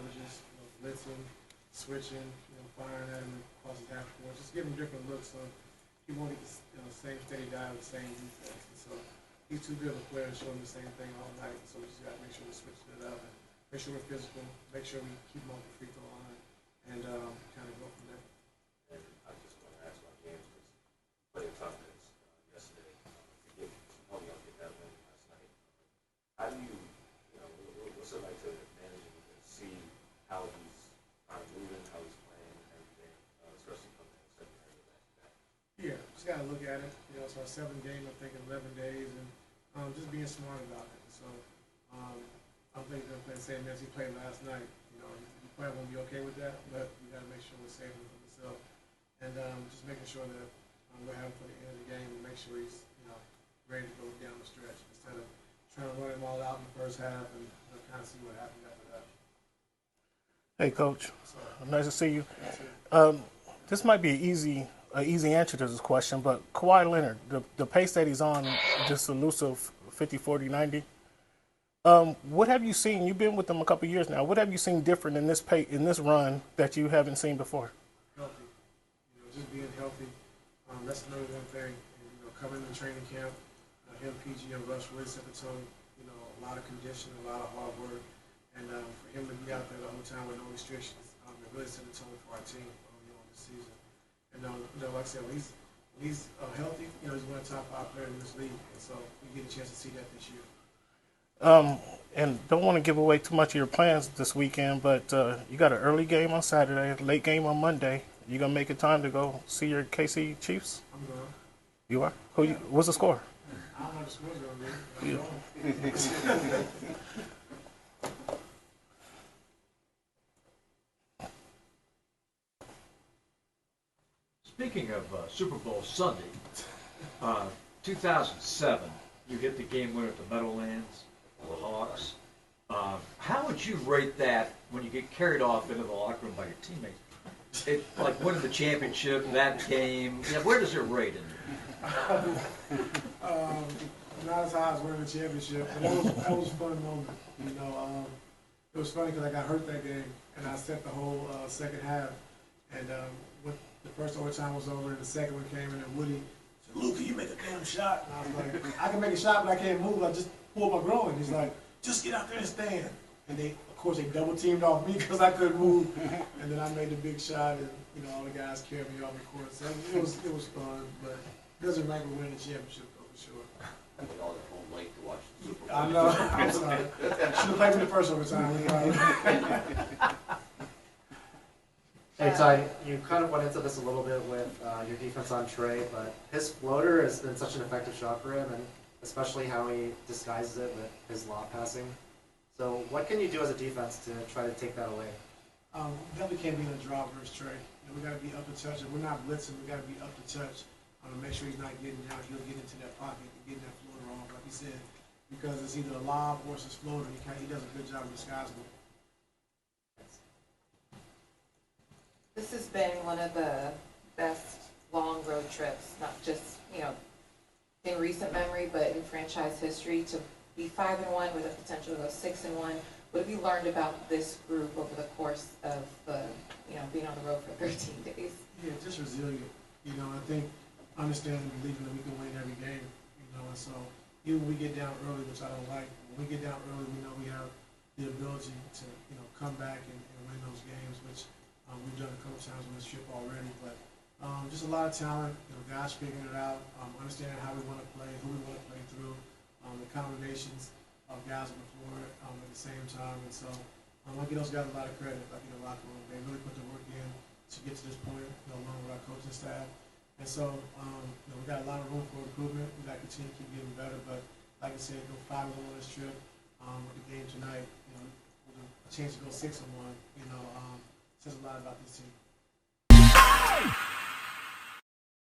coverages, blitzing, switching, firing at him across his half court, just giving him different looks. So he won't get the same steady dive with the same defense. And so he's too good of a player to show him the same thing all night. So we just got to make sure we switch it up and make sure we're physical, make sure we keep him off the free throw line, and kind of go from there. And I just want to ask about James because he played tough minutes yesterday. Help me out get that win last night. How do you what's it like to manage and see how he's kind of moving, how he's playing, and everything, especially coming in the second half of that? Yeah, just got to look at it. It's our 7th game, I think, in 11 days, and just being smart about it. So I think they're playing the same as he played last night. You probably won't be okay with that, but we got to make sure we're saving him for himself, and just making sure that we're having for the end of the game and make sure he's ready to go down the stretch instead of trying to run him all out in the first half and kind of see what happens after that. Hey, Coach. Nice to see you. This might be an easy answer to this question, but Kawhi Leonard, the pace that he's on, this elusive 50, 40, 90, what have you seen? You've been with him a couple of years now. What have you seen different in this run that you haven't seen before? Healthy. Just being healthy. That's another one thing. And, coming in training camp, him, PG, and Rush really set the tone. A lot of conditioning, a lot of hard work. And for him to be out there the whole time with no restrictions, it really set the tone for our team this season. And like I said, when he's healthy, he's one of the top 5 players in this league. And so we get a chance to see that this year. And don't want to give away too much of your plans this weekend, but you got an early game on Saturday, late game on Monday. You gonna make it time to go see your KC Chiefs? I'm going. You are? What's the score? I don't know what the score's gonna be. Speaking of Super Bowl Sunday, 2007, you hit the game winner at the Meadowlands, the Hawks. How would you rate that when you get carried off into the locker room by your teammates? Like winning the championship, that game. Where does it rate in there? Not as high as winning the championship, but that was a fun moment. It was funny because I got hurt that game, and I set the whole second half. And when the first overtime was over, and the second one came in, and Woody said, "Lue, can you make a damn shot?" And I was like, "I can make a shot, but I can't move. I just pulled my groin." He's like, "Just get out there and stand." And of course, they double teamed off me because I couldn't move. And then I made the big shot, and all the guys carried me off the court. So it was fun, but it doesn't rank with winning the championship though, for sure. I think all at home late to watch the Super Bowl. I know. I'm sorry. Should have played me the first overtime. Hey, Ty, you kind of went into this a little bit with your defense on Trey, but his floater has been such an effective shot for him, and especially how he disguises it with his lob passing. So what can you do as a defense to try to take that away? Definitely can't be in a draw versus Trey. We got to be up to touch. If we're not blitzing, we got to be up to touch. Make sure he's not getting down. He'll get into that pocket and getting that floater off, like he said, because it's either a lob or it's his floater. He does a good job of disguising it. This has been one of the best long road trips, not just, in recent memory, but in franchise history. To be 5-1 with a potential to go 6-1. What have you learned about this group over the course of being on the road for 13 days? Yeah, just resilient. I think understanding and believing that we can win every game. And so even when we get down early, which I don't like, when we get down early, we know we have the ability to come back and win those games, which we've done a couple times on this trip already. But just a lot of talent, guys figuring it out, understanding how we want to play, who we want to play through, the combinations of guys on the floor at the same time. And so I give those guys a lot of credit. I think the locker room, they really put the work in to get to this point, along with our coaching staff. And so we got a lot of room for improvement. We got to continue to keep getting better. But like I said, go 5-1 on this trip with the game tonight, with a chance to go 6-1, says a lot about this team.